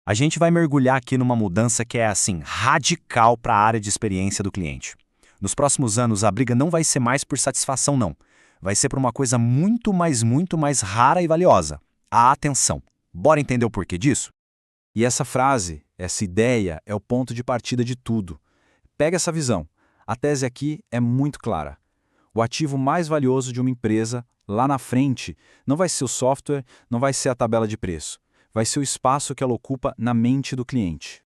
A gente vai mergulhar aqui numa mudança que é, assim, radical para a área de experiência do cliente. Nos próximos anos, a briga não vai ser mais por satisfação, não. Vai ser por uma coisa muito mais rara e valiosa: a atenção. Bora entender o porquê disso? E essa frase, essa ideia, é o ponto de partida de tudo. Pega essa visão. A tese aqui é muito clara. O ativo mais valioso de uma empresa, lá na frente, não vai ser o software, não vai ser a tabela de preço. Vai ser o espaço que ela ocupa na mente do cliente.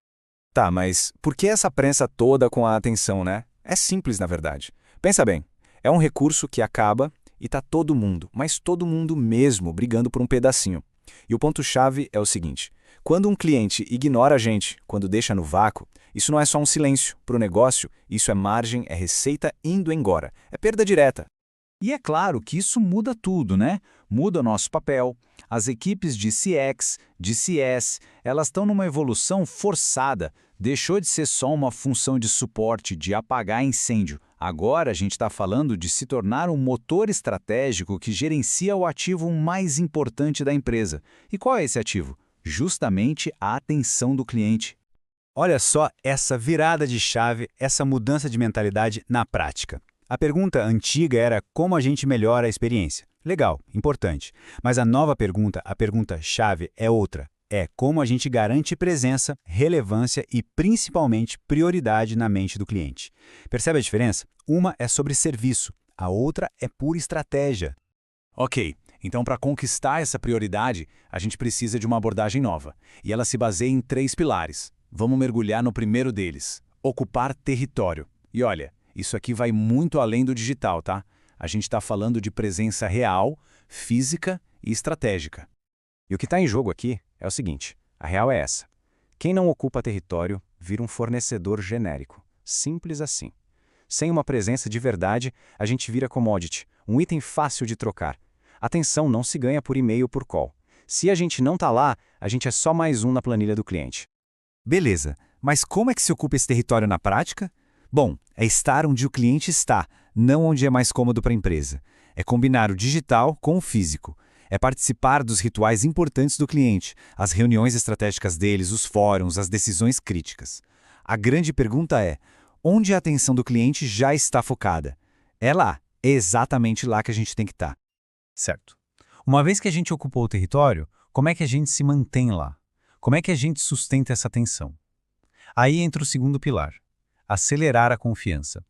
Tá, mas por que essa prensa toda com a atenção, né? É simples, na verdade. Pensa bem, é um recurso que acaba e tá todo mundo, mas todo mundo mesmo, brigando por um pedacinho. E o ponto-chave é o seguinte: quando um cliente ignora a gente, quando deixa no vácuo, isso não é só um silêncio para o negócio, isso é margem, é receita indo embora, é perda direta. E é claro que isso muda tudo, né? Muda o nosso papel. As equipes de CX, de CS, elas estão numa evolução forçada. Deixou de ser só uma função de suporte, de apagar incêndio. Agora a gente está falando de se tornar um motor estratégico que gerencia o ativo mais importante da empresa. E qual é esse ativo? Justamente a atenção do cliente. Olha só essa virada de chave, essa mudança de mentalidade na prática. A pergunta antiga era como a gente melhora a experiência. Legal, importante. Mas a nova pergunta, a pergunta-chave, é outra. É como a gente garante presença, relevância e, principalmente, prioridade na mente do cliente. Percebe a diferença? Uma é sobre serviço, a outra é pura estratégia. Ok, então para conquistar essa prioridade, a gente precisa de uma abordagem nova. E ela se baseia em 3 pilares. Vamos mergulhar no primeiro deles: ocupar território. E olha, isso aqui vai muito além do digital, tá? A gente está falando de presença real, física e estratégica. E o que está em jogo aqui é o seguinte: a real é essa. Quem não ocupa território vira um fornecedor genérico. Simples assim. Sem uma presença de verdade, a gente vira commodity, um item fácil de trocar. Atenção não se ganha por e-mail ou por call. Se a gente não está lá, a gente é só mais um na planilha do cliente. Beleza, mas como é que se ocupa esse território na prática? Bom, é estar onde o cliente está, não onde é mais cômodo para a empresa. É combinar o digital com o físico. É participar dos rituais importantes do cliente, as reuniões estratégicas deles, os fóruns, as decisões críticas. A grande pergunta é: onde a atenção do cliente já está focada? É lá, é exatamente lá que a gente tem que estar. Certo. Uma vez que a gente ocupou o território, como é que a gente se mantém lá? Como é que a gente sustenta essa atenção? Aí entra o segundo pilar: acelerar a confiança.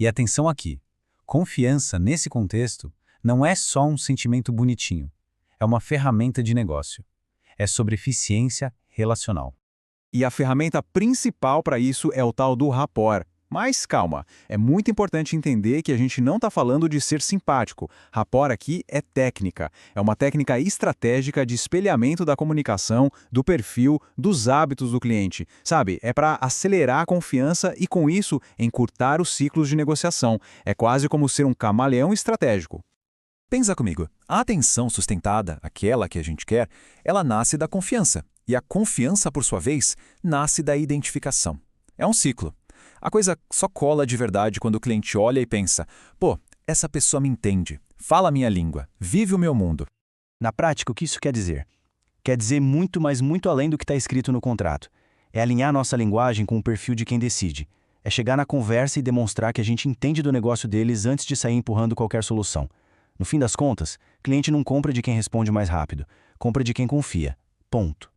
E atenção aqui, confiança nesse contexto não é só um sentimento bonitinho, é uma ferramenta de negócio. É sobre eficiência relacional. E a ferramenta principal para isso é o tal do rapport. Mas calma, é muito importante entender que a gente não está falando de ser simpático. Rapport aqui é técnica. É uma técnica estratégica de espelhamento da comunicação, do perfil, dos hábitos do cliente. Sabe, é para acelerar a confiança e, com isso, encurtar os ciclos de negociação. É quase como ser um camaleão estratégico. Pensa comigo, a atenção sustentada, aquela que a gente quer, ela nasce da confiança. E a confiança, por sua vez, nasce da identificação. É um ciclo. A coisa só cola de verdade quando o cliente olha e pensa: pô, essa pessoa me entende, fala a minha língua, vive o meu mundo. Na prática, o que isso quer dizer? Quer dizer muito, mas muito além do que está escrito no contrato. É alinhar nossa linguagem com o perfil de quem decide. É chegar na conversa e demonstrar que a gente entende do negócio deles antes de sair empurrando qualquer solução. No fim das contas, cliente não compra de quem responde mais rápido, compra de quem confia. Ponto.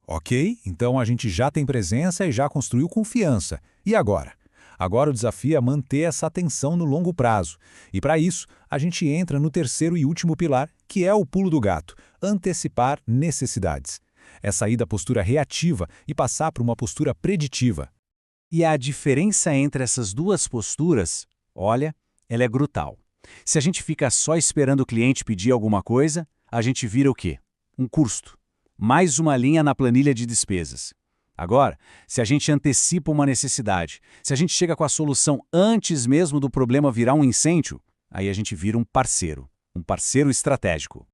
Ok, então a gente já tem presença e já construiu confiança. E agora? Agora o desafio é manter essa atenção no longo prazo. E para isso, a gente entra no terceiro e último pilar, que é o pulo do gato: antecipar necessidades. É sair da postura reativa e passar para uma postura preditiva. E a diferença entre essas duas posturas, olha, ela é brutal. Se a gente fica só esperando o cliente pedir alguma coisa, a gente vira o quê? Um custo. Mais uma linha na planilha de despesas. Agora, se a gente antecipa uma necessidade, se a gente chega com a solução antes mesmo do problema virar um incêndio, aí a gente vira um parceiro estratégico.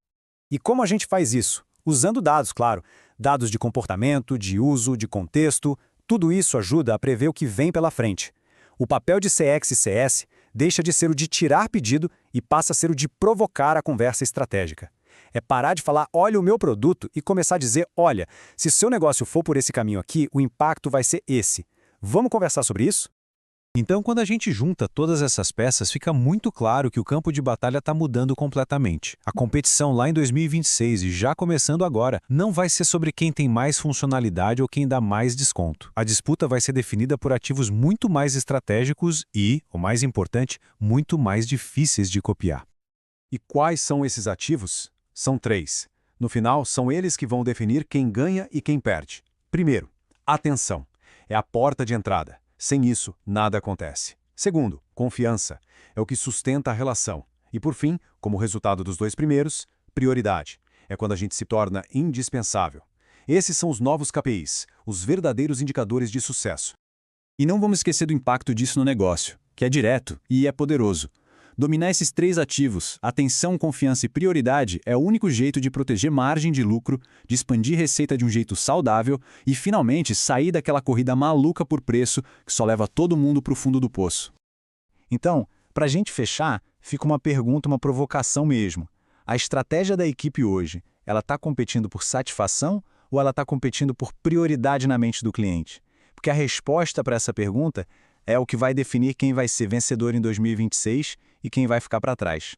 E como a gente faz isso? Usando dados, claro. Dados de comportamento, de uso, de contexto. Tudo isso ajuda a prever o que vem pela frente. O papel de CX e CS deixa de ser o de tirar pedido e passa a ser o de provocar a conversa estratégica. É parar de falar, olha o meu produto, e começar a dizer, olha, se seu negócio for por esse caminho aqui, o impacto vai ser esse. Vamos conversar sobre isso? Então, quando a gente junta todas essas peças, fica muito claro que o campo de batalha está mudando completamente. A competição lá em 2026 e já começando agora, não vai ser sobre quem tem mais funcionalidade ou quem dá mais desconto. A disputa vai ser definida por ativos muito mais estratégicos e, o mais importante, muito mais difíceis de copiar. E quais são esses ativos? São 3. No final, são eles que vão definir quem ganha e quem perde. Primeiro, atenção. É a porta de entrada. Sem isso, nada acontece. Segundo, confiança. É o que sustenta a relação. E por fim, como resultado dos 2 primeiros, prioridade. É quando a gente se torna indispensável. Esses são os novos KPIs, os verdadeiros indicadores de sucesso. E não vamos esquecer do impacto disso no negócio, que é direto e é poderoso. Dominar esses 3 ativos, atenção, confiança e prioridade, é o único jeito de proteger margem de lucro, de expandir receita de um jeito saudável e, finalmente, sair daquela corrida maluca por preço que só leva todo mundo para o fundo do poço. Então, para a gente fechar, fica uma pergunta, uma provocação mesmo. A estratégia da equipe hoje, ela está competindo por satisfação ou ela está competindo por prioridade na mente do cliente? Porque a resposta para essa pergunta é o que vai definir quem vai ser vencedor em 2026 e quem vai ficar para trás.